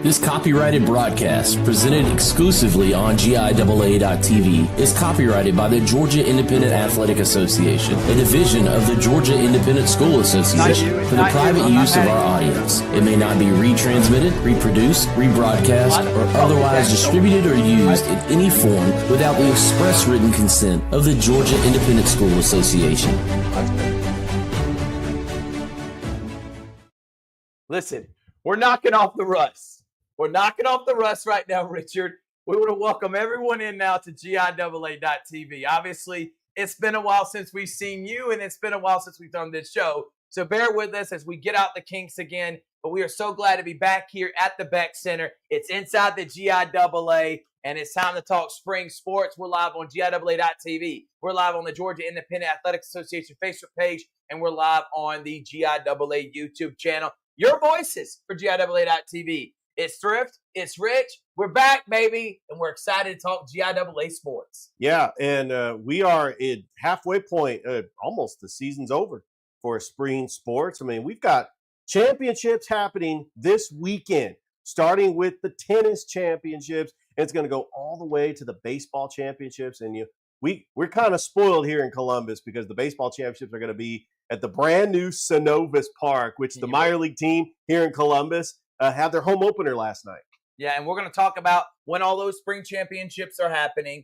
This copyrighted broadcast, presented exclusively on GIAA.tv, is copyrighted by the Georgia Independent Athletic Association, a division of the Georgia Independent School Association, for the private use of our audience. It may not be retransmitted, reproduced, rebroadcast, or otherwise distributed or used in any form without the express written consent of the Georgia Independent School Association. Listen, we're knocking off the rust. We're knocking off the rust right now, Richard. We want to welcome everyone in now to GIAA.tv. Obviously, it's been a while since we've seen you, and it's been a while since we've done this show. So bear with us as we get out the kinks again. But we are so glad to be back here at the Beck Center. It's inside the GIAA, and it's time to talk spring sports. We're live on GIAA.tv. We're live on the Georgia Independent Athletic Association Facebook page, and we're live on the GIAA YouTube channel. Your voices for GIAA.tv. It's Thrift. It's Rich. We're back, baby, and we're excited to talk GIAA sports. Yeah, and we are at halfway point. Almost the season's over for spring sports. I mean, we've got championships happening this weekend, starting with the tennis championships, and it's going to go all the way to the baseball championships. And we're kind of spoiled here in Columbus because the baseball championships are going to be at the brand new Synovus Park, which the minor league team here in Columbus had their home opener last night. Yeah, and we're going to talk about when all those spring championships are happening.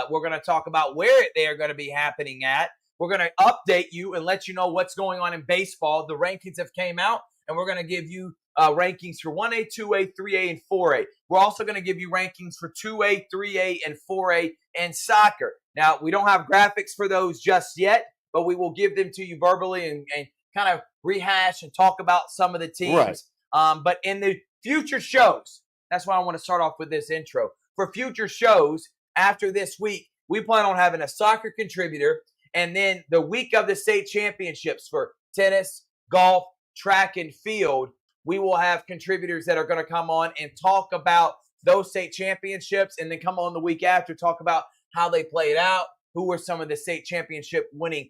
We're going to talk about where they are going to be happening at. We're going to update you and let you know what's going on in baseball. The rankings have came out, and we're going to give you rankings for 1A, 2A, 3A, and 4A. We're also going to give you rankings for 2A, 3A, and 4A and soccer. Now, we don't have graphics for those just yet, but we will give them to you verbally and kind of rehash and talk about some of the teams. Right. But in the future shows, that's why I want to start off with this intro. For future shows, after this week, we plan on having a soccer contributor, and then the week of the state championships for tennis, golf, track, and field, we will have contributors that are going to come on and talk about those state championships, and then come on the week after, talk about how they played out, who were some of the state championship winning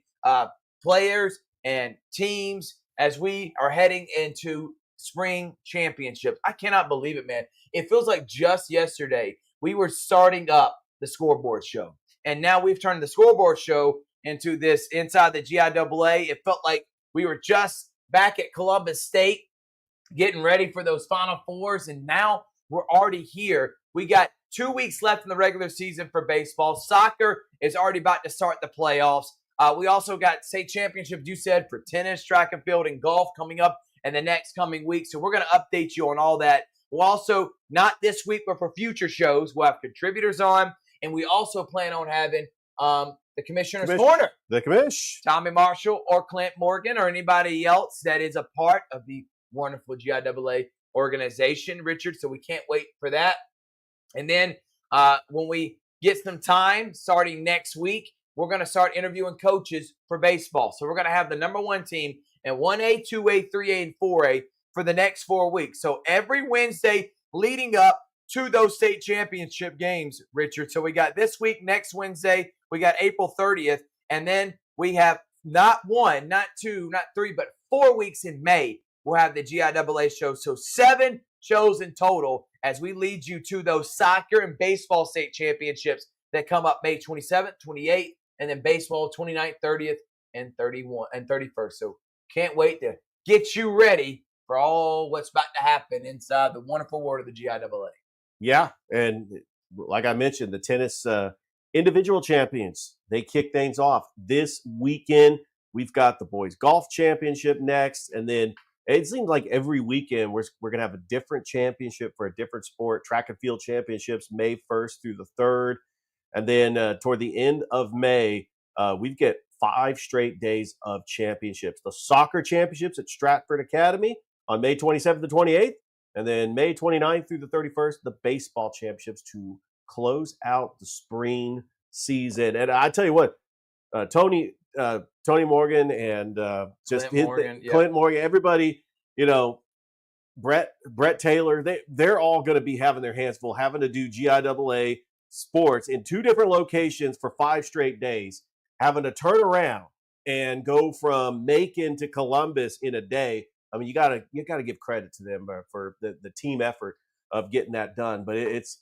players and teams as we are heading into spring championships. I cannot believe it, man. It feels like just yesterday we were starting up the scoreboard show, and now we've turned the scoreboard show into this inside the GIAA. It felt like we were just back at Columbus State getting ready for those Final Fours, and now we're already here. We got 2 weeks left in the regular season for baseball. Soccer is already about to start the playoffs. We also got state championships, you said, for tennis, track and field, and golf coming up in the next coming week. So we're going to update you on all that. We'll also, not this week, but for future shows, we'll have contributors on. And we also plan on having the Commissioner's Corner. The commish. Tommy Marshall or Clint Morgan or anybody else that is a part of the wonderful GIAA organization, Richard. So we can't wait for that. And then when we get some time starting next week, we're going to start interviewing coaches for baseball. So we're going to have the number one team in 1A, 2A, 3A, and 4A for the next 4 weeks. So every Wednesday leading up to those state championship games, Richard. So we got this week, next Wednesday, we got April 30th, and then we have not 1, not 2, not 3, but 4 weeks in May. We'll have the GIAA show. So 7 shows in total as we lead you to those soccer and baseball state championships that come up May 27th, 28th, and then baseball 29th, 30th, and 31st. So can't wait to get you ready for all what's about to happen inside the wonderful world of the GIAA. Yeah, and like I mentioned, the tennis individual champions, they kick things off this weekend. We've got the boys golf championship next, and then it seems like every weekend we're going to have a different championship for a different sport. Track and field championships May 1st through the 3rd. And then toward the end of May, we get 5 straight days of championships. The soccer championships at Stratford Academy on May 27th to 28th. And then May 29th through the 31st, the baseball championships to close out the spring season. And I tell you what, Tony Morgan and Clint Morgan, everybody, Brett Taylor, they're all going to be having their hands full, having to do GIAA sports in 2 different locations for 5 straight days, having to turn around and go from Macon to Columbus in a day. I mean, you gotta give credit to them for the team effort. of getting that done. But it's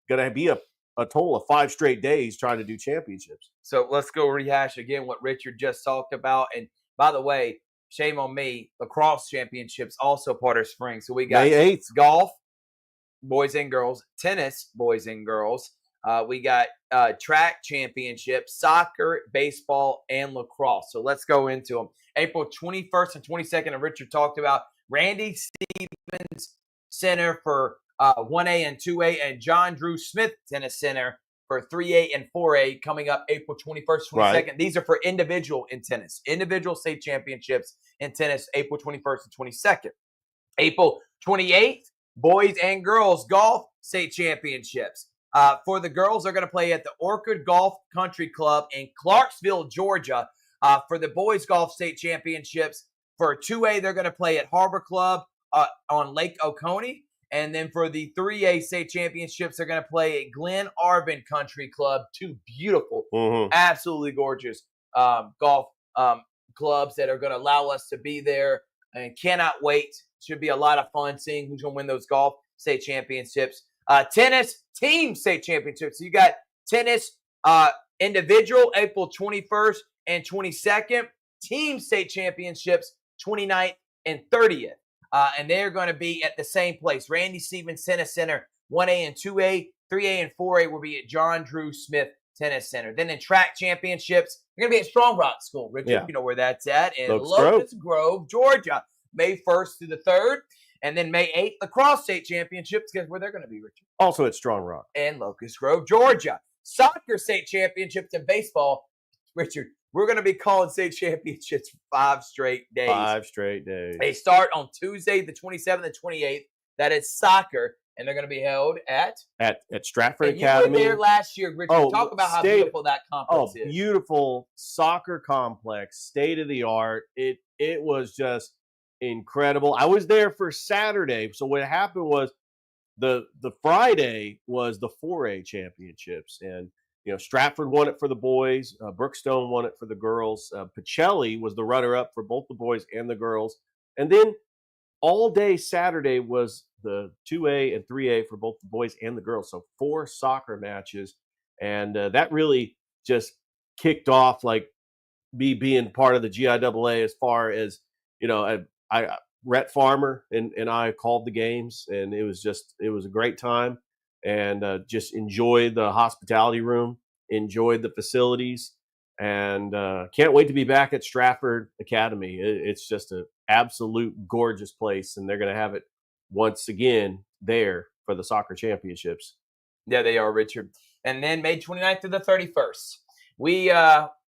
going to be a total of 5 straight days trying to do championships. So let's go rehash again what Richard just talked about. And by the way, shame on me, lacrosse championships also part of spring. So we got May 8th. golf, boys and girls, tennis, boys and girls. We got track championships, soccer, baseball, and lacrosse. So let's go into them. April 21st and 22nd, and Richard talked about Randy Stevens Center for 1A and 2A, and John Drew Smith Tennis Center for 3A and 4A coming up April 21st, 22nd. Right. These are for individual in tennis, individual state championships in tennis, April 21st and 22nd. April 28th, boys and girls golf state championships. For the girls, they're going to play at the Orchard Golf Country Club in Clarksville, Georgia. For the boys golf state championships, for 2A, they're going to play at Harbor Club on Lake Oconee. And then for the 3A state championships, they're going to play at Glen Arvin Country Club. 2 beautiful, absolutely gorgeous golf clubs that are going to allow us to be there, and cannot wait. Should be a lot of fun seeing who's going to win those golf state championships. Tennis team state championships. So you got tennis individual April 21st and 22nd. Team state championships 29th and 30th. And they're going to be at the same place. Randy Stevens Tennis Center, 1A and 2A. 3A and 4A will be at John Drew Smith Tennis Center. Then in track championships, they're going to be at Strong Rock School. Richard, you know where that's at. In Locust Grove, Georgia. May 1st through the 3rd. And then May 8th, lacrosse state championships. Guess where they're going to be, Richard? Also at Strong Rock. And Locust Grove, Georgia. Soccer state championships and baseball. Richard, we're going to be calling state championships for 5 straight days. 5 straight days. They start on Tuesday, the 27th and 28th. That is soccer. And they're going to be held at Stratford Academy. You were there last year, Richard. Talk about how beautiful that complex is. Beautiful soccer complex, state of the art. It was just incredible. I was there for Saturday. So what happened was the Friday was the 4A championships, and Stratford won it for the boys. Brookstone won it for the girls. Pacelli was the runner-up for both the boys and the girls. And then all day Saturday was the 2A and 3A for both the boys and the girls. So 4 soccer matches. And that really just kicked off like me being part of the GIAA, as far as, Rhett Farmer and I called the games, and it was a great time, and just enjoyed the hospitality room, enjoyed the facilities, and can't wait to be back at Stratford Academy. It's just an absolute gorgeous place, and they're going to have it once again there for the soccer championships. Yeah, they are, Richard. And then May 29th to the 31st,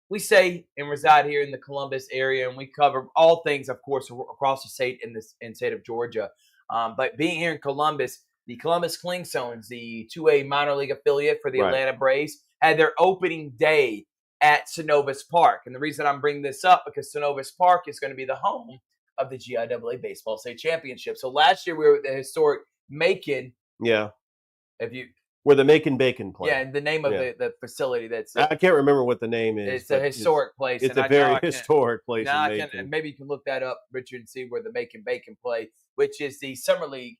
we say and reside here in the Columbus area, and we cover all things, of course, across the state in the state of Georgia. But being here in Columbus, the Columbus Clingstones, the 2A minor league affiliate for the Atlanta Braves, had their opening day at Synovus Park. And the reason I'm bringing this up, because Synovus Park is going to be the home of the GIAA Baseball State Championship. So last year we were at the historic Macon. Yeah. Where the Macon Bacon play. Yeah, and the name of the facility. I can't remember what the name is. It's a historic place. It's a very historic place. Now maybe you can look that up, Richard, and see where the Macon Bacon play, which is the summer league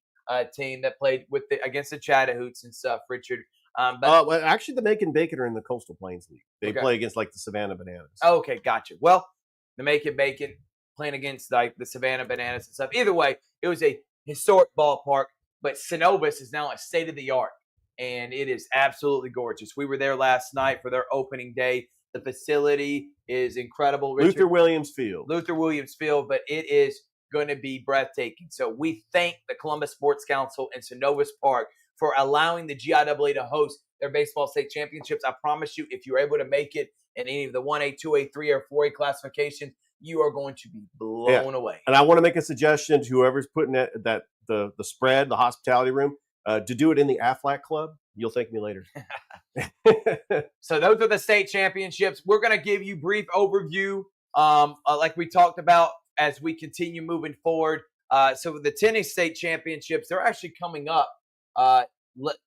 team that played against the Chattahoots and stuff, Richard. Well, actually, the Macon Bacon are in the Coastal Plains League. They play against like the Savannah Bananas. Oh, okay, gotcha. Well, the Macon Bacon playing against like the Savannah Bananas and stuff. Either way, it was a historic ballpark, but Synovus is now a state of the art. And it is absolutely gorgeous. We were there last night for their opening day. The facility is incredible, Richard. Luther Williams Field, but it is going to be breathtaking. So we thank the Columbus Sports Council and Synovus Park for allowing the GIAA to host their baseball state championships. I promise you, if you're able to make it in any of the 1A, 2A, 3A, or 4A classifications, you are going to be blown away. And I want to make a suggestion to whoever's putting the spread, the hospitality room, to do it in the Aflac Club. You'll thank me later. So those are the state championships. We're going to give you brief overview, like we talked about, as we continue moving forward. So the tennis state championships, they're actually coming up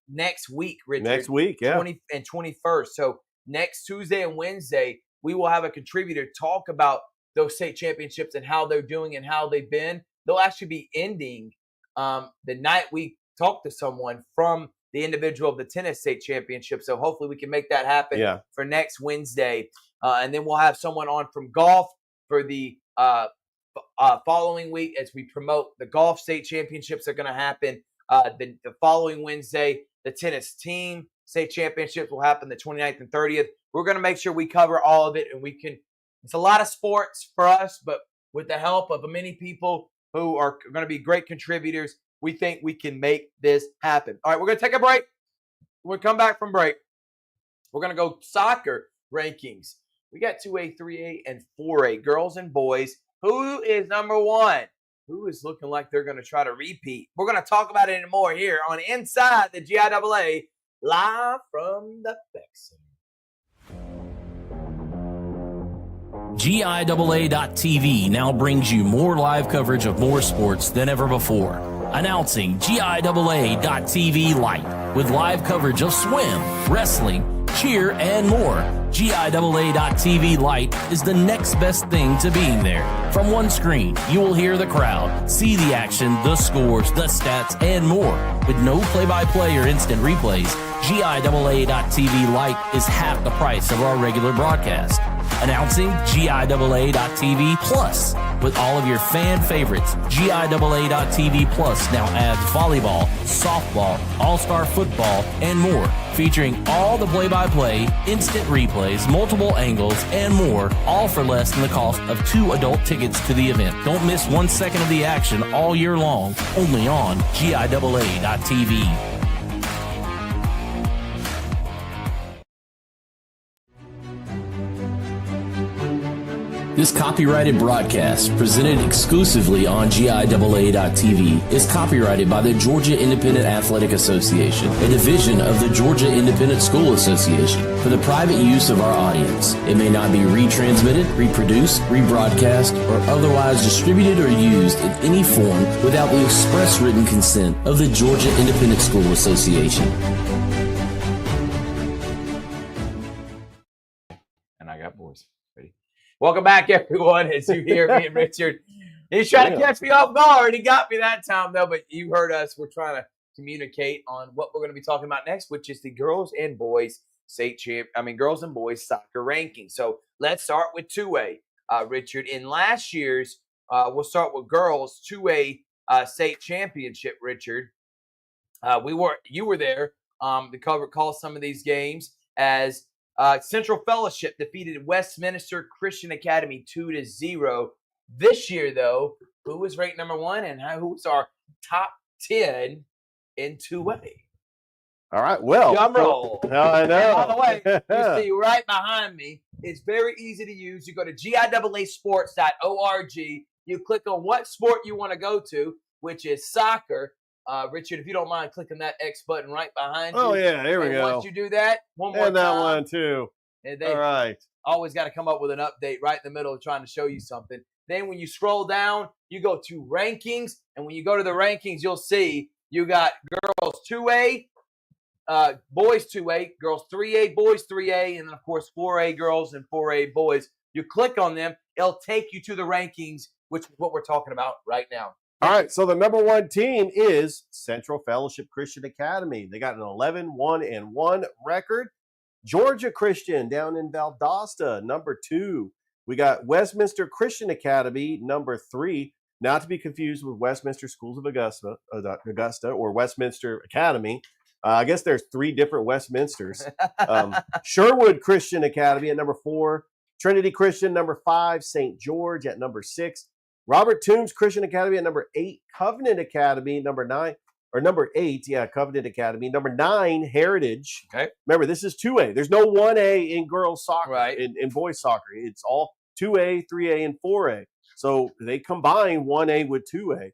next week, Richard. Next week, yeah. 20th and 21st. So next Tuesday and Wednesday, we will have a contributor talk about those state championships and how they're doing and how they've been. They'll actually be ending the night we talk to someone from the individual of the tennis state championship. So hopefully we can make that happen for next Wednesday. And then we'll have someone on from golf for the following week as we promote the golf state championships that are going to happen the following Wednesday. The tennis team state championships will happen the 29th and 30th. We're going to make sure we cover all of it, and we can. It's a lot of sports for us, but with the help of many people who are going to be great contributors, we think we can make this happen. All right, we're going to take a break. When we come back from break, we're going to go soccer rankings. We got 2A, 3A, and 4A, girls and boys. Who is number one? Who is looking like they're going to try to repeat? We're going to talk about it and more here on Inside the GIAA, live from the Beck Center. GIAA.TV now brings you more live coverage of more sports than ever before. Announcing GIAA.TV Lite with live coverage of swim, wrestling, cheer, and more. GIAA.TV Lite is the next best thing to being there. From one screen, you will hear the crowd, see the action, the scores, the stats, and more. With no play-by-play or instant replays, GIAA.TV Lite is half the price of our regular broadcast. Announcing GIAA.TV Plus. With all of your fan favorites, GIAA.TV Plus now adds volleyball, softball, all-star football, and more. Featuring all the play-by-play, instant replays, multiple angles, and more, all for less than the cost of 2 adult tickets to the event. Don't miss 1 second of the action all year long, only on GIAA.TV. This copyrighted broadcast, presented exclusively on GIAA.TV, is copyrighted by the Georgia Independent Athletic Association, a division of the Georgia Independent School Association, for the private use of our audience. It may not be retransmitted, reproduced, rebroadcast, or otherwise distributed or used in any form without the express written consent of the Georgia Independent School Association. And I got boys. Ready? Welcome back, everyone. As you hear me and Richard, he's trying to catch me off guard. He got me that time, though. But you heard us. We're trying to communicate on what we're going to be talking about next, which is the girls and boys girls and boys soccer ranking. So let's start with 2A, Richard. In last year's, we'll start with girls 2A state championship. Richard, you were there to call some of these games as. Central Fellowship defeated Westminster Christian Academy 2-0. This year, though, who was ranked number one and who's our top 10 in 2A? All right, well. Drum roll. I know. And by the way, you see right behind me, it's very easy to use. You go to GIAAsports.org. You click on what sport you want to go to, which is soccer. Richard, if you don't mind clicking that X button right behind you. Oh, yeah, here we go. Once you do that, one more and time. that one, too. And all right. Always got to come up with an update right in the middle of trying to show you something. Then when you scroll down, you go to rankings. And when you go to the rankings, you'll see you got girls 2A, boys 2A, girls 3A, boys 3A, and then, of course, 4A girls and 4A boys. You click on them, it'll take you to the rankings, which is what we're talking about right now. All right, so the number one team is Central Fellowship Christian Academy. They got an 11-1-1 record. Georgia Christian down in Valdosta, number 2. We got Westminster Christian Academy, number 3. Not to be confused with Westminster Schools of Augusta or Westminster Academy. I guess there's 3 different Westminsters. Sherwood Christian Academy at number 4. Trinity Christian, number 5. St. George at number 6. Robert Toombs Christian Academy at number 8. Covenant Academy, number 9. Or number 8, Covenant Academy. Number 9, Heritage. Okay. Remember, this is 2A. There's no 1A in girls soccer, right. in boys soccer. It's all 2A, 3A, and 4A. So they combine 1A with 2A.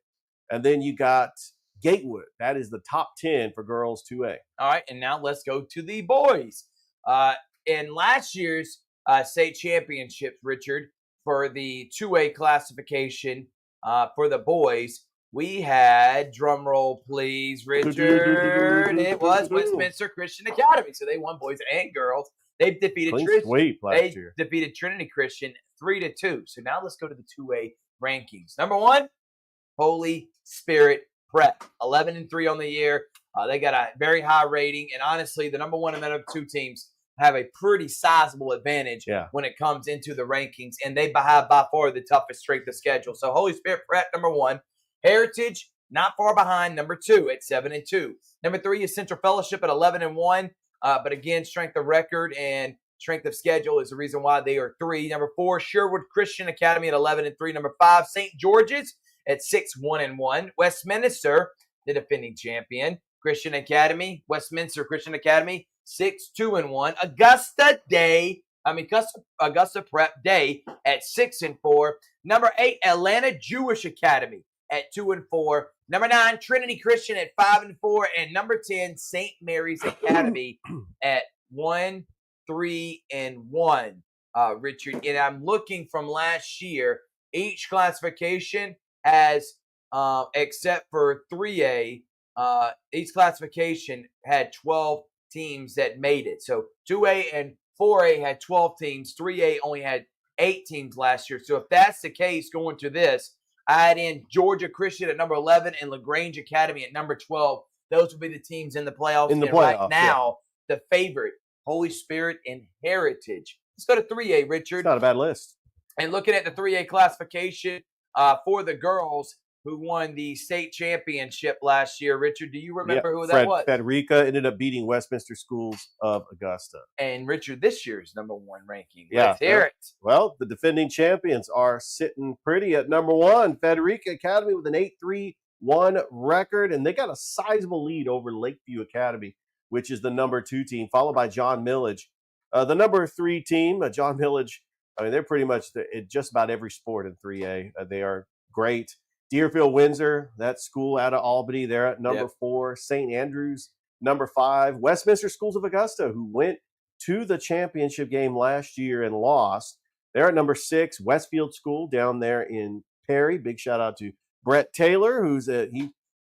And then you got Gatewood. That is the top 10 for girls 2A. All right, and now let's go to the boys. In last year's state championships, Richard, for the 2A classification for the boys, we had, drum roll please, Richard, it was Westminster Christian Academy. So they won boys and girls. They defeated defeated Trinity Christian 3-2. So now let's go to the 2A rankings. Number 1, Holy Spirit Prep, 11-3 on the year. They got a very high rating, and honestly, the number 1 and number 2 teams have a pretty sizable advantage when it comes into the rankings, and they have by far the toughest strength of schedule. So Holy Spirit Prep, number 1. Heritage, not far behind, number 2 at 7-2. Number 3 is Central Fellowship at 11-1. But again, strength of record and strength of schedule is the reason why they are 3. Number 4, Sherwood Christian Academy at 11-3. Number 5, St. George's at 6-1-1. Westminster, the defending champion, Christian Academy. Westminster Christian Academy, 6-2-1. Augusta Prep Day at 6-4. Number 8, Atlanta Jewish Academy at 2-4. Number 9, Trinity Christian at 5-4. And number 10, St. Mary's Academy at 1-3-1. Richard, and I'm looking from last year, each classification has, except for 3A, each classification had 12 teams that made it. So 2A and 4A had 12 teams. 3A only had 8 teams last year. So if that's the case going to this, I add in Georgia Christian at number 11 and LaGrange Academy at number 12. Those will be the teams in the playoffs. Right now, the favorite, Holy Spirit and Heritage. Let's go to 3A, Richard. It's not a bad list. And looking at the 3A classification for the girls who won the state championship last year, Richard, do you remember who that was? Frederica ended up beating Westminster Schools of Augusta. And Richard, this year's number 1 ranking. Let's hear it. Well, the defending champions are sitting pretty at number 1. Frederica Academy with an 8-3-1 record, and they got a sizable lead over Lakeview Academy, which is the number 2 team, followed by John Millage. The number 3 team, John Millage, I mean, they're pretty much in just about every sport in 3A. They are great. Deerfield Windsor, that school out of Albany, they're at number 4. St. Andrews, number 5. Westminster Schools of Augusta, who went to the championship game last year and lost, they're at number 6. Westfield School down there in Perry. Big shout out to Brett Taylor, who's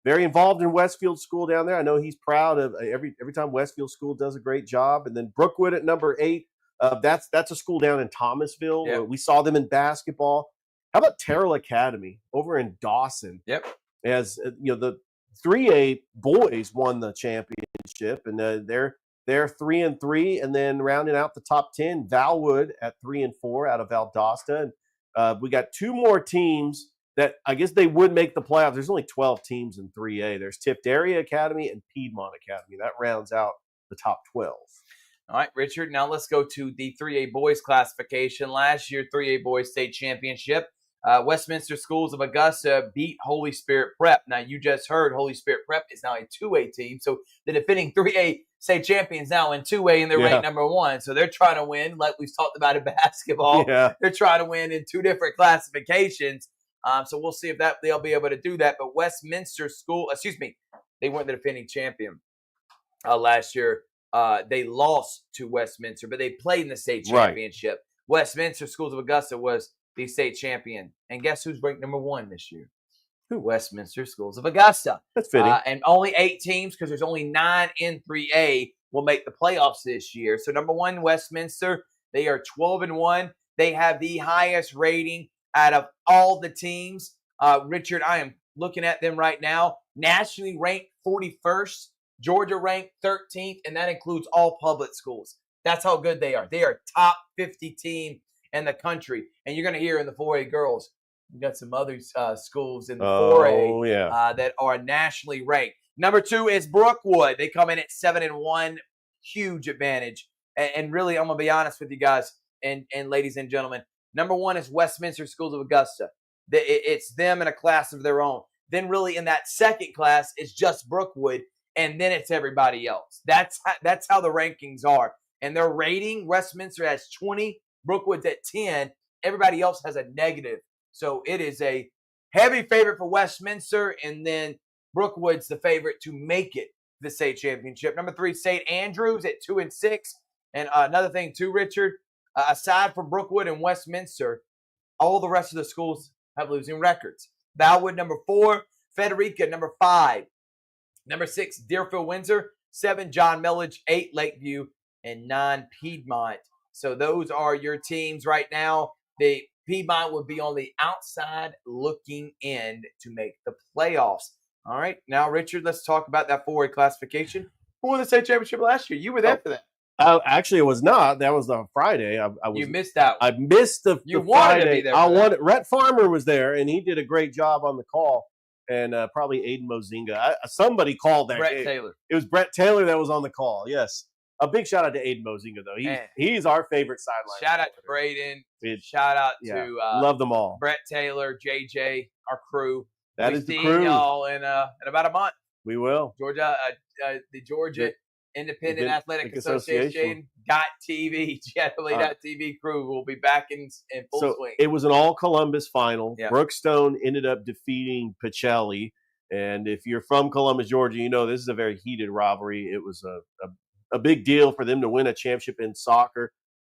very involved in Westfield School down there. I know he's proud of every time Westfield School does a great job. And then Brookwood at number 8. That's a school down in Thomasville. Yep. We saw them in basketball. How about Terrell Academy over in Dawson? Yep. As the 3A boys won the championship, and they're 3-3, and then rounding out the top 10, Valwood at 3-4 out of Valdosta. And we got 2 more teams that I guess they would make the playoffs. There's only 12 teams in 3A. There's Tipped Area Academy and Piedmont Academy. That rounds out the top 12. All right, Richard, now let's go to the 3A boys classification. Last year, 3A boys state championship. Westminster Schools of Augusta beat Holy Spirit Prep. Now, you just heard Holy Spirit Prep is now a 2A team. So the defending 3A state champions now in 2A, and they're ranked number 1. So they're trying to win, like we've talked about in basketball. Yeah. They're trying to win in 2 different classifications. So we'll see if they'll be able to do that. But Westminster School, they weren't the defending champion last year. They lost to Westminster, but they played in the state championship. Right. Westminster Schools of Augusta was the state champion. And guess who's ranked number 1 this year? Who? Westminster Schools of Augusta. That's fitting. And only 8 teams, because there's only 9 in 3A, will make the playoffs this year. So number 1, Westminster, they are 12-1. They have the highest rating out of all the teams. Richard, I am looking at them right now. Nationally ranked 41st. Georgia ranked 13th, and that includes all public schools. That's how good they are. They are top 50 team in the country. And you're going to hear in the 4A girls, we got some other schools in the 4A that are nationally ranked. Number 2 is Brookwood. They come in at 7-1, huge advantage. And really, I'm going to be honest with you guys and ladies and gentlemen. Number 1 is Westminster Schools of Augusta. It's them in a class of their own. Then really in that second class, it's just Brookwood, and then it's everybody else. That's how the rankings are. And their rating, Westminster has 20, Brookwood's at 10. Everybody else has a negative. So it is a heavy favorite for Westminster, and then Brookwood's the favorite to make it the state championship. Number 3, St. Andrews at 2-6. And another thing too, Richard, aside from Brookwood and Westminster, all the rest of the schools have losing records. Valwood, number 4. Frederica, number 5. Number 6, Deerfield Windsor. 7, John Millage. 8, Lakeview. And 9, Piedmont. So those are your teams right now. The Piedmont would be on the outside looking in to make the playoffs. All right. Now, Richard, let's talk about that 4A classification. Who won the state championship last year? You were there for that. Actually, it was not. That was on Friday. You missed out. I missed the wanted Friday. to be there. Rhett Farmer was there, and he did a great job on the call. And probably Aiden Mozinga. Somebody called that. Brett Taylor. It was Brett Taylor that was on the call. Yes. A big shout out to Aiden Mozinga, though. He's our favorite sideline. Shout out to Braden. Shout out to love them all. Brett Taylor, JJ, our crew. That is the crew. Y'all in about a month. We will. Georgia, the Georgia Independent Athletic Association .TV, GIAA.TV crew will be back in full swing. It was an all Columbus final. Yeah. Brookstone ended up defeating Pacelli. And if you're from Columbus, Georgia, you know this is a very heated rivalry. It was a big deal for them to win a championship in soccer.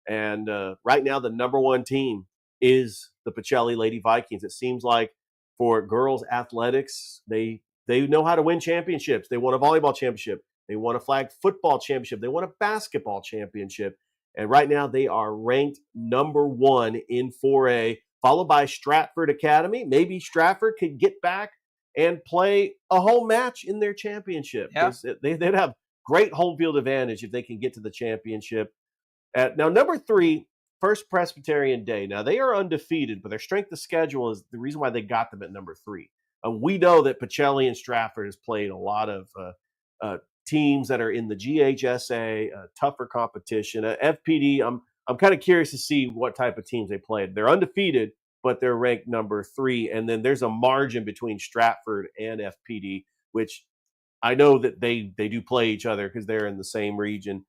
And right now, the number one team is the Pacelli Lady Vikings. It seems like for girls athletics, they know how to win championships. They won a volleyball championship. They won a flag football championship. They won a basketball championship. And right now they are ranked number one in 4A, followed by Stratford Academy. Maybe Stratford could get back and play a home match in their championship. Yeah. They'd have great home field advantage if they can get to the championship. Now, number 3, First Presbyterian Day. Now, they are undefeated, but their strength of schedule is the reason why they got them at number 3. We know that Pacelli and Stratford has played a lot of teams that are in the GHSA, tougher competition. FPD, I'm kind of curious to see what type of teams they played. They're undefeated, but they're ranked number 3. And then there's a margin between Stratford and FPD, which I know that they do play each other because they're in the same region.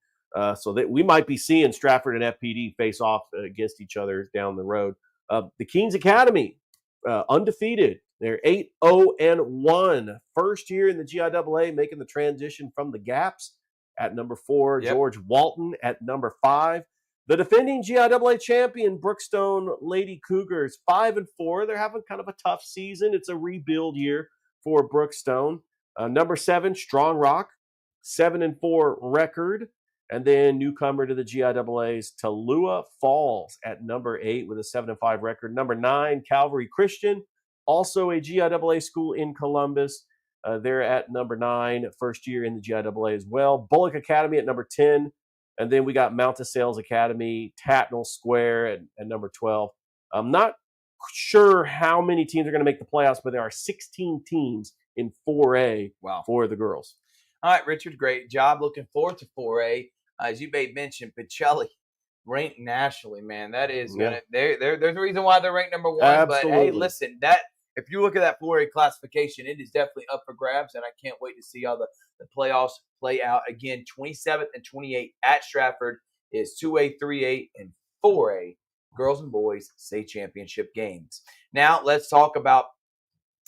So that we might be seeing Stratford and FPD face off against each other down the road. The Kings Academy, undefeated. They're 8-0-1. First year in the GIAA, making the transition from the Gaps at number 4. Yep. George Walton at number 5. The defending GIAA champion, Brookstone Lady Cougars, 5-4. They're having kind of a tough season. It's a rebuild year for Brookstone. Number 7, Strong Rock, 7-4 record. And then newcomer to the GIAA's Tallulah Falls at number 8 with a 7-5 record. Number 9, Calvary Christian, also a GIAA school in Columbus. They're at number 9, first year in the GIAA as well. Bullock Academy at number 10. And then we got Mountain Sales Academy, Tatnall Square at number 12. I'm not sure how many teams are going to make the playoffs, but there are 16 teams in 4A for the girls. All right, Richard, great job. Looking forward to 4A. As you made mention, Pacelli ranked nationally, man. That is there's a reason why they're ranked number 1. Absolutely. But hey, listen, if you look at that 4A classification, it is definitely up for grabs, and I can't wait to see how the playoffs play out. Again, 27th and 28th at Stratford is 2A, 3A, and 4A girls and boys state championship games. Now let's talk about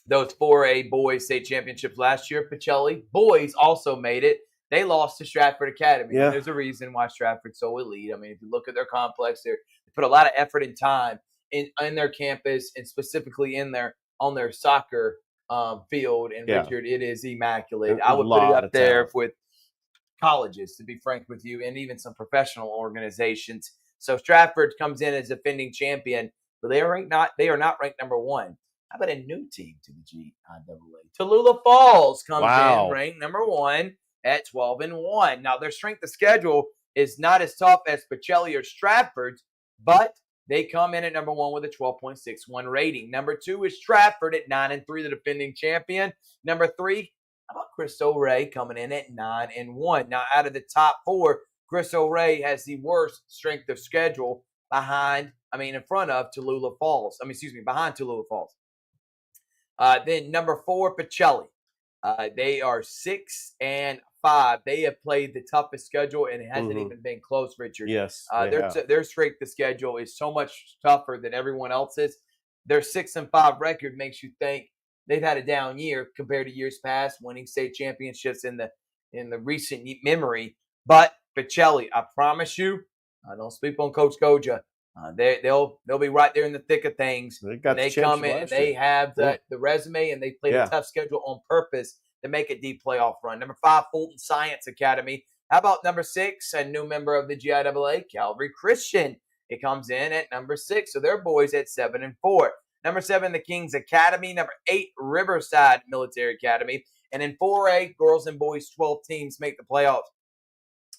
those 4A boys state championships last year. Pacelli boys also made it. They lost to Stratford Academy. Yeah. There's a reason why Stratford's so elite. I mean, if you look at their complex, they put a lot of effort and time in their campus and specifically on their soccer field. And Richard, it is immaculate. I would put it up there with colleges, to be frank with you, and even some professional organizations. So Stratford comes in as defending champion, but they are not ranked number 1. How about a new team to the GIAA? Tallulah Falls comes in ranked number 1 at 12-1. Now, their strength of schedule is not as tough as Pacelli or Stratford's, but they come in at number 1 with a 12.61 rating. Number 2 is Stratford at 9-3, the defending champion. Number 3, how about Cristo Rey coming in at 9-1? Now, out of the top 4, Cristo Rey has the worst strength of schedule in front of Tallulah Falls. Behind Tallulah Falls. Then number 4, Pacelli. They are 6-5. They have played the toughest schedule, and it hasn't even been close, Richard. Yes, their strength of schedule is so much tougher than everyone else's. Their 6-5 record makes you think they've had a down year compared to years past, winning state championships in the recent memory. But Pacelli, I promise you, I don't sleep on Coach Goja. They'll be right there in the thick of things. They come in, they have the resume, and they played a tough schedule on purpose to make a deep playoff run. Number 5, Fulton Science Academy. How about number 6, a new member of the GIAA, Calvary Christian? It comes in at number 6, so their boys at 7-4. Number 7, the Kings Academy. Number 8, Riverside Military Academy. And in 4A, girls and boys, 12 teams make the playoffs.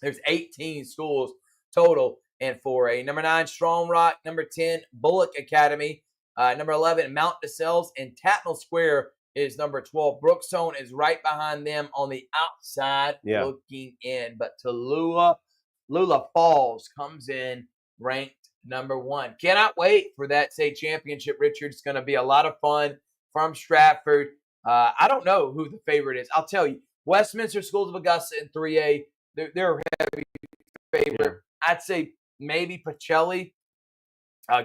There's 18 schools total in 4A. Number 9, Strong Rock. Number 10, Bullock Academy. Number 11, Mount DeSales. And Tatnall Square is number 12. Brookstone is right behind them on the outside looking in. But Tallulah Falls comes in ranked number 1. Cannot wait for that state championship, Richard. It's going to be a lot of fun from Stratford. I don't know who the favorite is. I'll tell you. Westminster Schools of Augusta in 3A, they're a heavy favorite. Yeah. I'd say maybe Pacelli.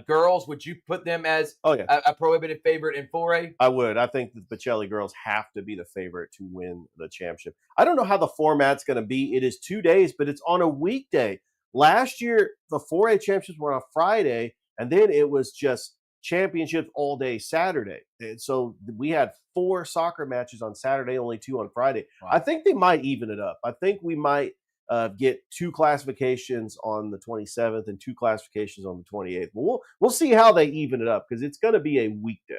Girls, would you put them as a prohibited favorite in 4A? I would. I think the Pacelli girls have to be the favorite to win the championship. I don't know how the format's going to be. It is 2 days, but it's on a weekday. Last year, the 4A championships were on Friday, and then it was just championships all day Saturday. And so we had 4 soccer matches on Saturday, only 2 on Friday. Wow. I think they might even it up. I think we might get 2 classifications on the 27th and 2 classifications on the 28th. But we'll see how they even it up because it's going to be a weekday.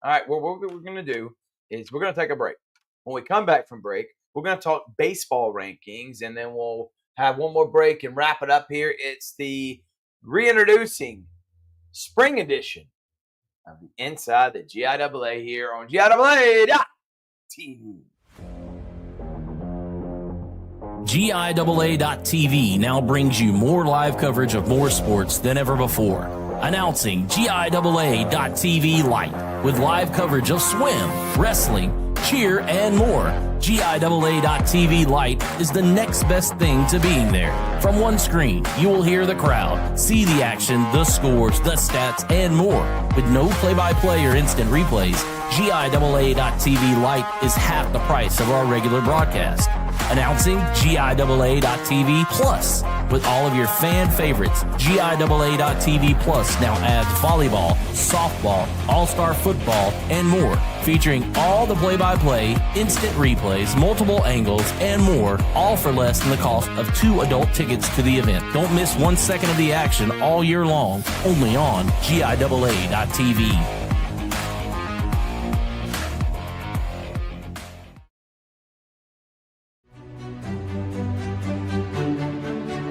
All right. Well, what we're going to do is we're going to take a break. When we come back from break, we're going to talk baseball rankings, and then we'll have one more break and wrap it up here. It's the reintroducing spring edition of the Inside the GIAA here on GIAA.TV. GIAA.TV now brings you more live coverage of more sports than ever before. Announcing GIAA.TV Lite with live coverage of swim, wrestling, cheer, and more. GIAA.TV Lite is the next best thing to being there. From one screen, you will hear the crowd, see the action, the scores, the stats, and more. With no play-by-play or instant replays, GIAA.TV Lite is half the price of our regular broadcast. Announcing GIAA.TV Plus. With all of your fan favorites, GIAA.TV Plus now adds volleyball, softball, all-star football, and more. Featuring all the play-by-play, instant replays, multiple angles, and more, all for less than the cost of 2 adult tickets to the event. Don't miss 1 second of the action all year long, only on GIAA.TV.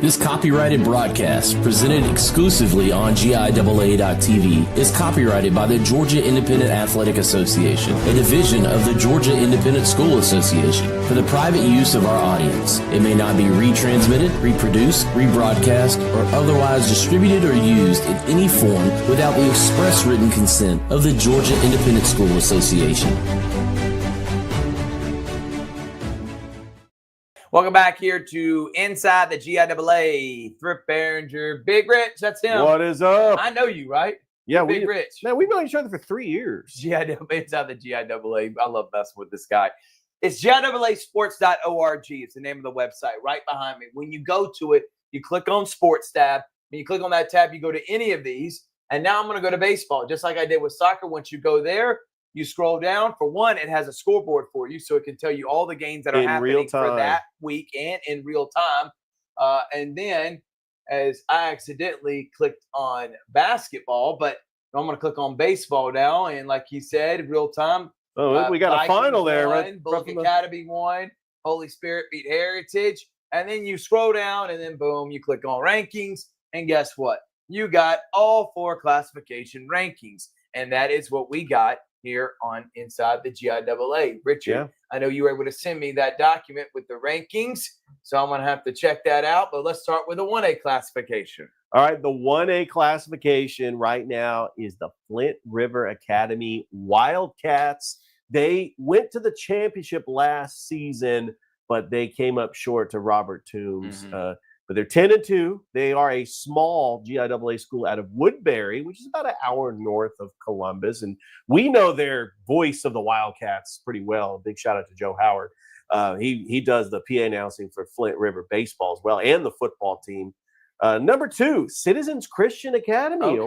This copyrighted broadcast, presented exclusively on GIAA.TV, is copyrighted by the Georgia Independent Athletic Association, a division of the Georgia Independent School Association, for the private use of our audience. It may not be retransmitted, reproduced, rebroadcast, or otherwise distributed or used in any form without the express written consent of the Georgia Independent School Association. Welcome back here to Inside the GIAA. Thrift, Barringer, Big Rich, that's him. What is up? I know you, right? Yeah, Big Rich. Man, we've known each other for 3 years. GIAA, Inside the GIAA. I love messing with this guy. It's GIAAsports.org. It's the name of the website right behind me. When you go to it, you click on Sports tab. When you click on that tab, you go to any of these. And now I'm going to go to baseball, just like I did with soccer. Once you go there, you scroll down. For one, it has a scoreboard for you, so it can tell you all the games that are happening for that week and in real time. And then, as I accidentally clicked on basketball, but I'm going to click on baseball now. And like you said, real time. Oh, we got Vikings a final there, right? Bullock Academy won. Holy Spirit beat Heritage. And then you scroll down, and then boom, you click on rankings. And guess what? You got all 4 classification rankings. And that is what we got here on Inside the GIAA. Richard, I know you were able to send me that document with the rankings, so I'm going to have to check that out. But let's start with the 1A classification. All right, the 1A classification right now is the Flint River Academy Wildcats. They went to the championship last season, but they came up short to Robert Toombs. But they're 10-2. They are a small GIAA school out of Woodbury, which is about an hour north of Columbus. And we know their voice of the Wildcats pretty well. Big shout out to Joe Howard. He does the PA announcing for Flint River baseball as well, and the football team. Number 2, Citizens Christian Academy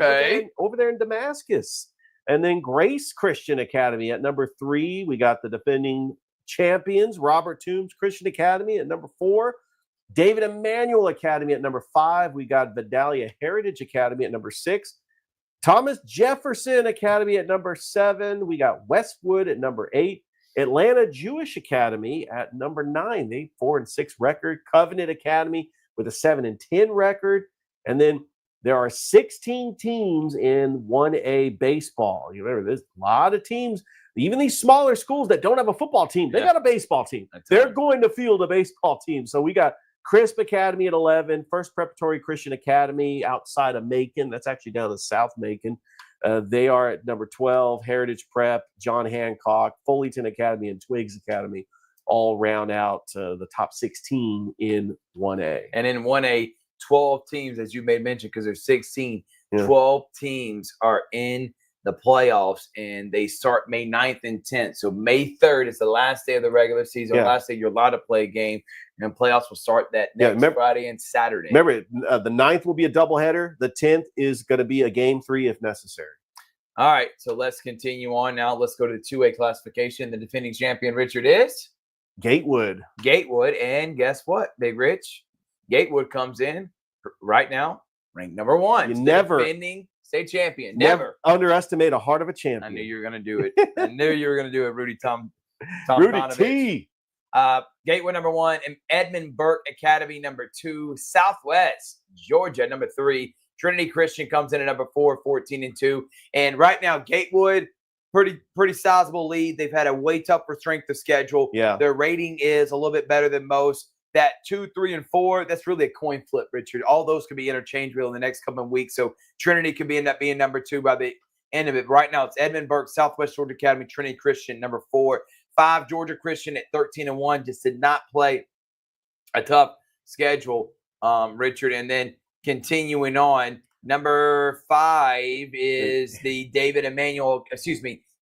over there in Damascus. And then Grace Christian Academy at number 3. We got the defending champions, Robert Toombs Christian Academy at number 4. David Emmanuel Academy at number 5. We got Vidalia Heritage Academy at number 6. Thomas Jefferson Academy at number 7. We got Westwood at number 8. Atlanta Jewish Academy at number 9. They 4-6 record. Covenant Academy with a 7-10 record. And then there are 16 teams in 1A baseball. You remember, there's a lot of teams, even these smaller schools that don't have a football team, they got a baseball team. They're going to field a baseball team. So we got Crisp Academy at 11, First Preparatory Christian Academy outside of Macon. That's actually down in South Macon. They are at number 12, Heritage Prep, John Hancock, Foleyton Academy, and Twiggs Academy all round out the top 16 in 1A. And in 1A, 12 teams, as you made mention, because there's 16, 12 teams are in the playoffs, and they start May 9th and 10th. So May 3rd is the last day of the regular season, last day you're allowed to play a game, and playoffs will start that next Friday and Saturday. Remember, the 9th will be a doubleheader. The 10th is going to be a game 3 if necessary. All right, so let's continue on now. Let's go to the 2A classification. The defending champion, Richard, is? Gatewood. Gatewood, and guess what, Big Rich? Gatewood comes in right now, ranked number 1. You never defending state champion. Never underestimate a heart of a champion. I knew you were going to do it. I knew you were going to do it, Rudy Rudy T. Gatewood number 1, and Edmund Burke Academy number 2, Southwest Georgia number 3. Trinity Christian comes in at number 4, 14-2. And right now, Gatewood, pretty sizable lead. They've had a way tougher strength of schedule. Yeah. Their rating is a little bit better than most. That 2, 3, and 4, that's really a coin flip, Richard. All those could be interchangeable in the next couple of weeks. So Trinity could end up being number 2 by the end of it. Right now, it's Edmund Burke, Southwest Georgia Academy, Trinity Christian, number 4. 5, Georgia Christian at 13-1. Just did not play a tough schedule, Richard. And then continuing on, number 5 is the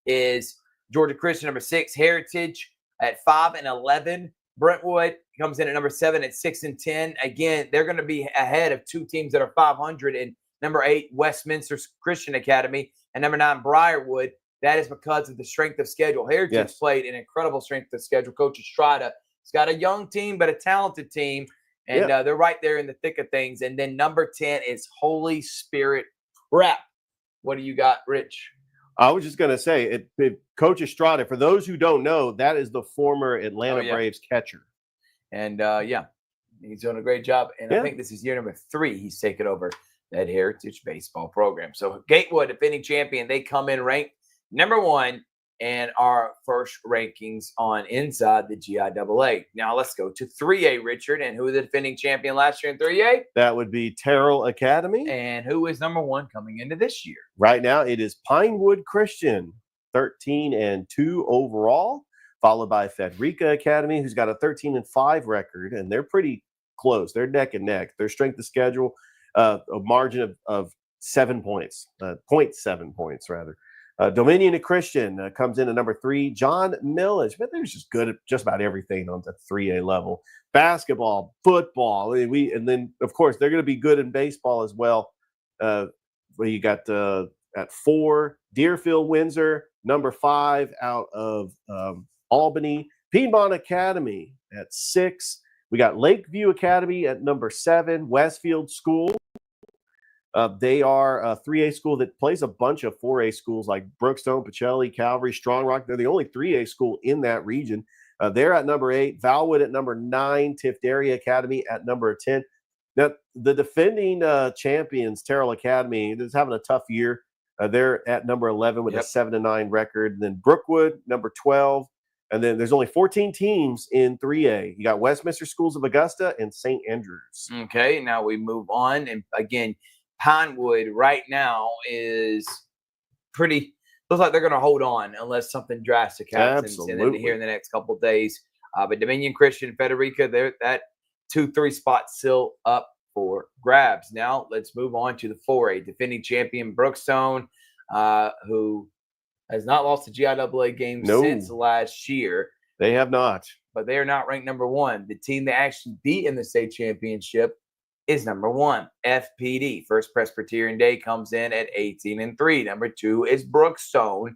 is Georgia Christian, number 6. Heritage at 5-11. Brentwood comes in at number 7 at 6-10. Again, they're going to be ahead of 2 teams that are 500. And number 8, Westminster Christian Academy, and number 9, Briarwood. That is because of the strength of schedule. Heritage played an incredible strength of schedule. Coach Estrada has got a young team, but a talented team. And they're right there in the thick of things. And then number 10 is Holy Spirit Prep. What do you got, Rich? I was just going to say, Coach Estrada, for those who don't know, that is the former Atlanta Braves catcher. And, he's doing a great job. And I think this is year number 3 he's taken over that Heritage baseball program. So Gatewood, defending champion, they come in ranked number 1 and our first rankings on inside the GIAA. Now let's go to 3A, Richard. And who was the defending champion last year in 3A? That would be Terrell Academy. And who is number 1 coming into this year? Right now, it is Pinewood Christian, 13-2 overall, followed by Frederica Academy, who's got a 13-5 record, and they're pretty close. They're neck and neck. Their strength of schedule, a margin of 7 points, 0.7 points rather. Dominion Christian comes in at number 3. John Millage, but they're just good at just about everything on the 3A level. Basketball, football, and then of course they're going to be good in baseball as well. You got at 4, Deerfield Windsor, number 5 out of Albany. Piedmont Academy at 6. We got Lakeview Academy at number 7. Westfield School. They are a 3A school that plays a bunch of 4A schools like Brookstone, Pacelli, Calvary, Strong Rock. They're the only 3A school in that region. They're at number 8. Valwood at number 9. Tift Area Academy at number 10. Now, the defending champions, Terrell Academy, is having a tough year. They're at number 11 with a 7-9 record. And then Brookwood, number 12. And then there's only 14 teams in 3A. You got Westminster Schools of Augusta and St. Andrews. Okay, now we move on. And again, Pinewood right now is looks like they're going to hold on unless something drastic happens here in the next couple of days. But Dominion Christian, Frederica, that 2-3 spot still up for grabs. Now let's move on to the 4A. Defending champion Brookstone, who has not lost a GIAA game since last year. They have not. But they are not ranked number 1. The team they actually beat in the state championship is number 1, FPD. First Presbyterian Day comes in at 18-3. Number 2 is Brookstone.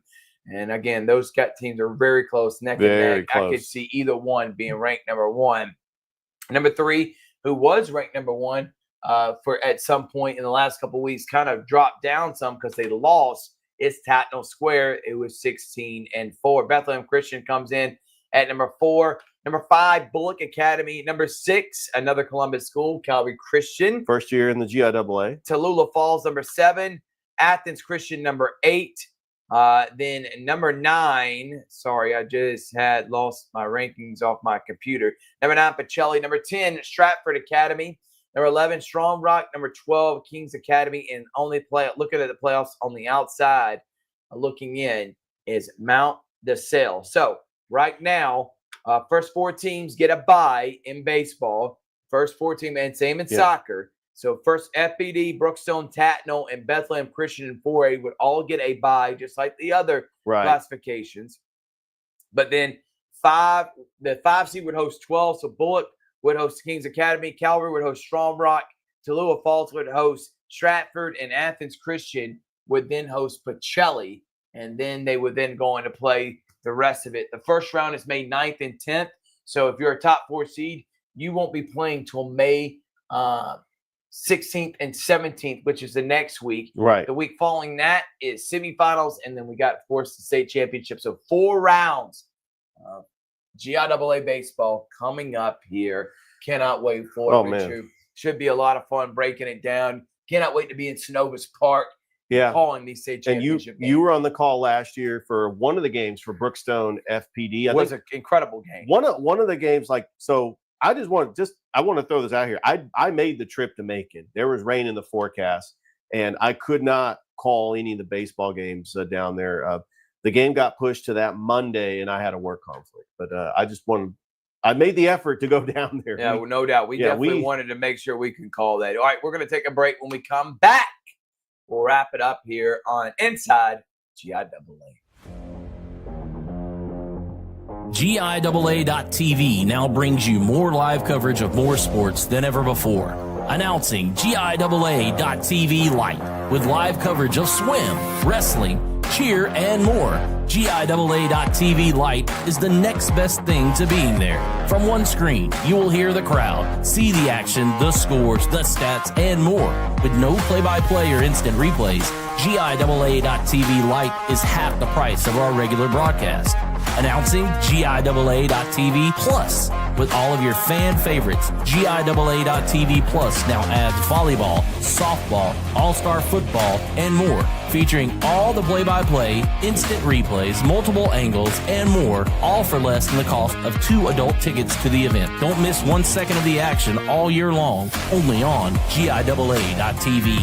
And again, those teams are very close, neck and neck. I could see either one being ranked number 1. Number 3, who was ranked number 1, for at some point in the last couple of weeks kind of dropped down some because they lost. It's Tatnall Square. It was 16-4. Bethlehem Christian comes in at number 4. Number 5, Bullock Academy. Number 6, another Columbus school, Calvary Christian. First year in the GIAA. Tallulah Falls, number 7. Athens Christian, number 8. Then number 9, sorry, I just had lost my rankings off my computer. Number 9, Pacelli. Number 10, Stratford Academy. Number 11, Strong Rock. Number 12, Kings Academy. And looking at the playoffs on the outside, looking in, is Mount DeSale. So right now, first 4 teams get a bye in baseball. First 4 teams, and same in soccer. So first FBD, Brookstone, Tatnall, and Bethlehem Christian in 4A would all get a bye, just like the other classifications. But then the 5 seed would host 12. So Bullock would host Kings Academy. Calvary would host Strong Rock. Tallulah Falls would host Stratford, and Athens Christian would then host Pacelli. And then they would then go on to play the rest of it. The first round is May 9th and 10th. So if you're a top 4 seed, you won't be playing till May 16th and 17th, which is the next week. Right. The week following that is semifinals, and then we got, of course, the state championship. So 4 rounds of GIAA baseball coming up here. Cannot wait for it. Man. Should be a lot of fun breaking it down. Cannot wait to be in Synovus Park. Calling these state championship games. You were on the call last year for one of the games for Brookstone FPD. It was an incredible game. One of the games, I want to throw this out here. I made the trip to Macon. There was rain in the forecast, and I could not call any of the baseball games down there. The game got pushed to that Monday, and I had a work conflict. But I made the effort to go down there. Yeah, no doubt. We definitely wanted to make sure we can call that. All right, we're going to take a break. When we come back, we'll wrap it up here on Inside GIAA. GIAA.TV now brings you more live coverage of more sports than ever before. Announcing GIAA.TV Lite with live coverage of swim, wrestling, cheer, and more. GIAA.TV Lite is the next best thing to being there. From one screen, you will hear the crowd, see the action, the scores, the stats, and more. With no play-by-play or instant replays, GIAA.TV Lite is half the price of our regular broadcast. Announcing GIAA.TV Plus. With all of your fan favorites, GIAA.TV Plus now adds volleyball, softball, all-star football, and more. Featuring all the play-by-play, instant replays, multiple angles, and more, all for less than the cost of 2 adult tickets to the event. Don't miss 1 second of the action all year long, only on GIAA.TV.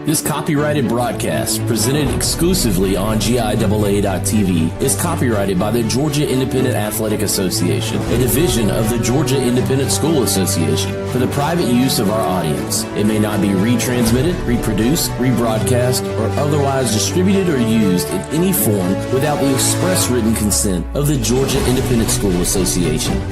This copyrighted broadcast, presented exclusively on GIAA.TV, is copyrighted by the Georgia Independent Athletic Association, a division of the Georgia Independent School Association, for the private use of our audience. It may not be retransmitted, reproduced, rebroadcast, or otherwise distributed or used in any form without the express written consent of the Georgia Independent School Association.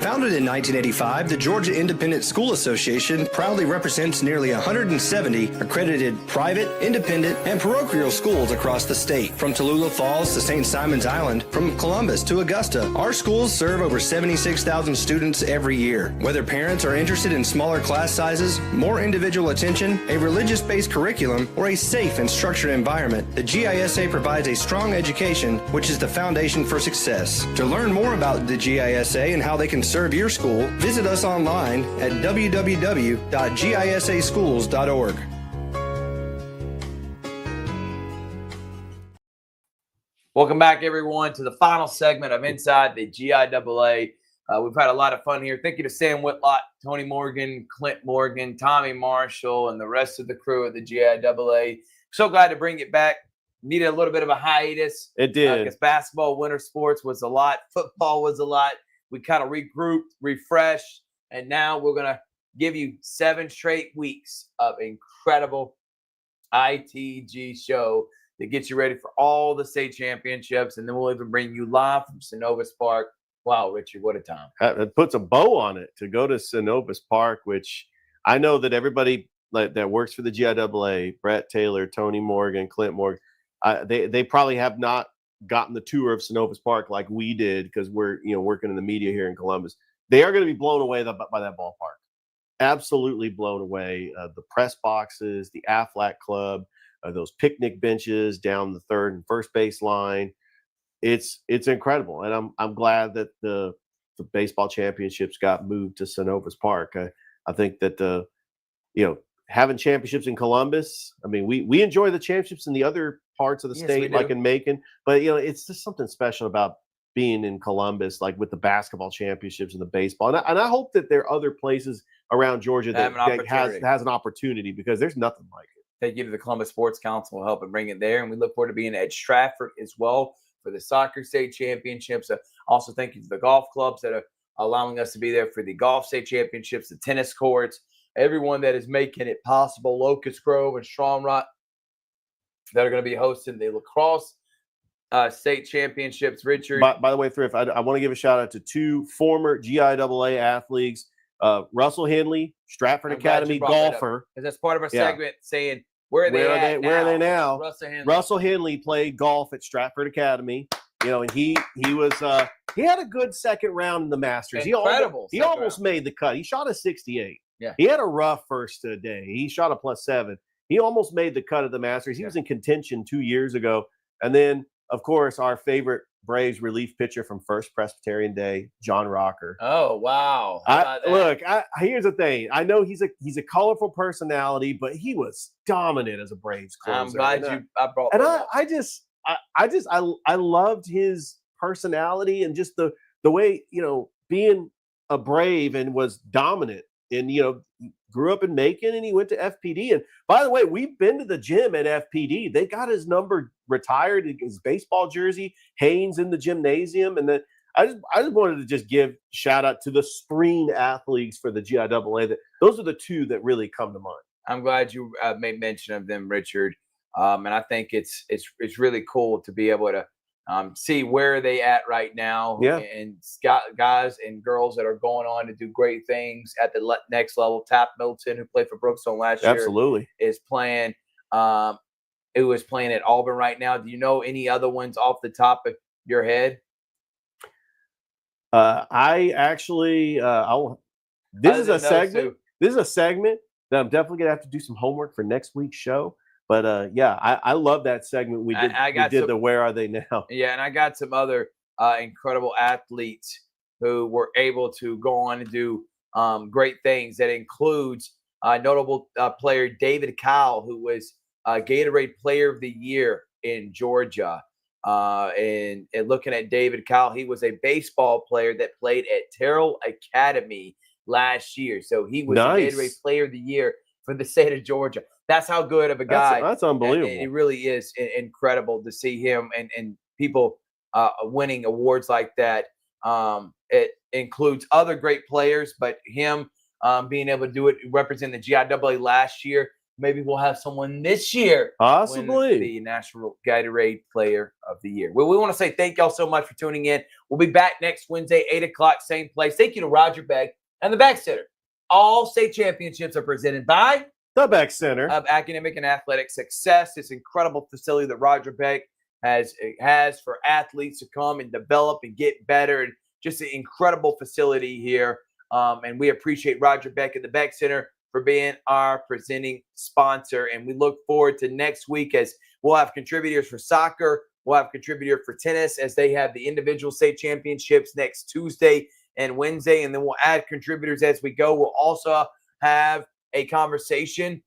Founded in 1985, the Georgia Independent School Association proudly represents nearly 170 accredited private, independent, and parochial schools across the state. From Tallulah Falls to St. Simon's Island, from Columbus to Augusta, our schools serve over 76,000 students every year. Whether parents are interested in smaller class sizes, more individual attention, a religious-based curriculum, or a safe and structured environment, the GISA provides a strong education, which is the foundation for success. To learn more about the GISA and how they can serve your school, visit us online at www.gisaschools.org. Welcome back, everyone, to the final segment of Inside the GIAA. We've had a lot of fun here. Thank you to Sam Whitlock, Tony Morgan, Clint Morgan, Tommy Marshall, and the rest of the crew at the GIAA. So glad to bring it back. Needed a little bit of a hiatus. It did. Because basketball, winter sports was a lot. Football was a lot. We kind of regrouped, refreshed, and now we're going to give you 7 straight weeks of incredible ITG show that gets you ready for all the state championships, and then we'll even bring you live from Synovus Park. Wow, Richard, what a time. It puts a bow on it to go to Synovus Park, which I know that everybody that works for the GIAA, Brett Taylor, Tony Morgan, Clint Morgan, they probably have not gotten the tour of Synovus Park like we did because we're working in the media here in Columbus. They are going to be blown away by that ballpark. Absolutely blown away. The press boxes, the Aflac Club, those picnic benches down the third and first base line. It's incredible, and I'm glad that the baseball championships got moved to Synovus Park. I think that having championships in Columbus. I mean, we enjoy the championships in the other parts of the state, like in Macon, but it's just something special about being in Columbus, like with the basketball championships and the baseball. And I hope that there are other places around Georgia that has an opportunity, because there's nothing like it. Take you to the Columbus Sports Council, will help and bring it there. And we look forward to being at Stratford as well for the soccer state championships. Also, thank you to the golf clubs that are allowing us to be there for the golf state championships, the tennis courts, everyone that is making it possible. Locust Grove and Strong Rock that are going to be hosting the lacrosse state championships. Richard. By the way, Thrift, I want to give a shout out to two former GIAA athletes. Russell Henley, Stratford Academy golfer. Because that's part of our segment saying, where are they now? Russell Henley played golf at Stratford Academy. And he had a good second round in the Masters. Incredible. He almost made the cut. He shot a 68. Yeah. He had a rough first day. He shot a +7. He almost made the cut of the Masters. He was in contention 2 years ago. And then, of course, our favorite Braves relief pitcher from First Presbyterian Day, John Rocker. Oh, wow. Here's the thing. I know he's a colorful personality, but he was dominant as a Braves closer. I'm glad I brought that up. I loved his personality and just the way, being a Brave and was dominant, and, grew up in Macon, and he went to FPD. And by the way, we've been to the gym at FPD. They got his number retired, his baseball jersey, Haynes in the gymnasium. And then I just wanted to give shout out to the spring athletes for the GIAA. Those are the two that really come to mind. I'm glad you made mention of them, Richard. And I think it's really cool to be able to see where they at right now. Yeah. And guys and girls that are going on to do great things at the next level. Tap Middleton, who played for Brookstone last year, absolutely is playing. It was playing at Auburn right now. Do you know any other ones off the top of your head? I actually, this is a segment that I'm definitely gonna have to do some homework for next week's show. But I love that segment we did. The Where Are They Now? Yeah, and I got some other incredible athletes who were able to go on and do great things. That includes notable player David Kyle, who was Gatorade Player of the Year in Georgia. And looking at David Kyle, he was a baseball player that played at Terrell Academy last year. So he was nice. the Gatorade Player of the Year for the state of Georgia. That's how good of a guy. That's unbelievable. It really is incredible to see him and people winning awards like that. It includes other great players, but him being able to do it, represent the GIAA last year. Maybe we'll have someone this year possibly win the National Gatorade Player of the Year. Well, we want to say thank y'all so much for tuning in. We'll be back next Wednesday, 8 o'clock, same place. Thank you to Roger Beck and the Beck Center. All state championships are presented by the Beck Center of Academic and Athletic Success. This incredible facility that Roger Beck has for athletes to come and develop and get better, and just an incredible facility here. And we appreciate Roger Beck and the Beck Center for being our presenting sponsor. And we look forward to next week, as we'll have contributors for soccer. We'll have contributor for tennis, as they have the individual state championships next Tuesday and Wednesday. And then we'll add contributors as we go. We'll also have a conversation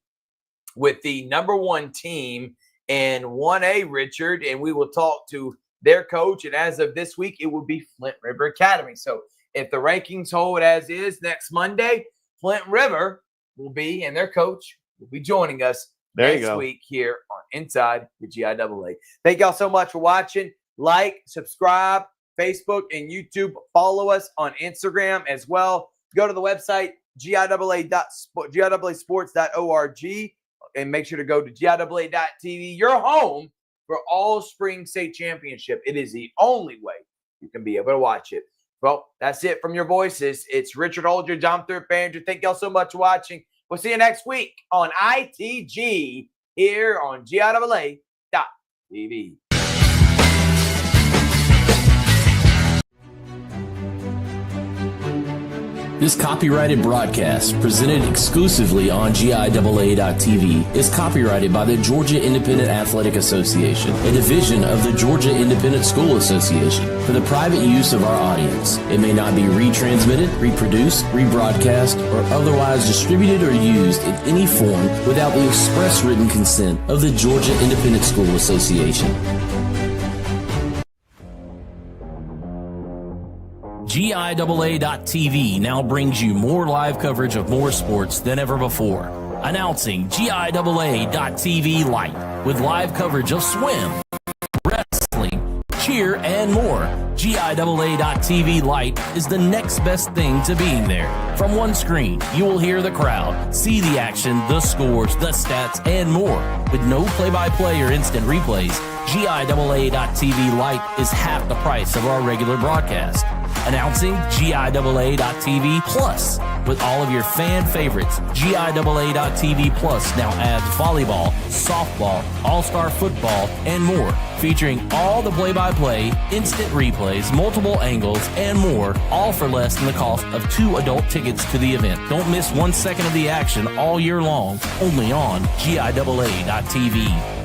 with the number one team in 1A, Richard, and we will talk to their coach. And as of this week, it will be Flint River Academy. So if the rankings hold as is next Monday, Flint River will be, and their coach will be joining us next week here on Inside the GIAA. Thank y'all so much for watching. Like, subscribe, Facebook and YouTube. Follow us on Instagram as well. Go to the website, GIAA sports.org, and make sure to go to GIAA.tv, your home for all spring state championship. It is the only way you can be able to watch it. Well, that's it from your voices. It's Richard Holdridge, Thrift, Barringer. Thank y'all so much for watching. We'll see you next week on ITG here on GIAA.tv. This copyrighted broadcast, presented exclusively on GIAA.tv, is copyrighted by the Georgia Independent Athletic Association, a division of the Georgia Independent School Association, for the private use of our audience. It may not be retransmitted, reproduced, rebroadcast, or otherwise distributed or used in any form without the express written consent of the Georgia Independent School Association. GIAA.tv now brings you more live coverage of more sports than ever before. Announcing GIAA.tv Lite with live coverage of swim, wrestling, cheer, and more. GIAA.tv Lite is the next best thing to being there. From one screen, you will hear the crowd, see the action, the scores, the stats, and more. With no play-by-play or instant replays, GIAA.tv Lite is half the price of our regular broadcast. Announcing GIAA.tv Plus. With all of your fan favorites, GIAA.tv Plus now adds volleyball, softball, all-star football, and more. Featuring all the play-by-play, instant replays, multiple angles, and more, all for less than the cost of 2 adult tickets to the event. Don't miss 1 second of the action all year long, only on GIAA.tv.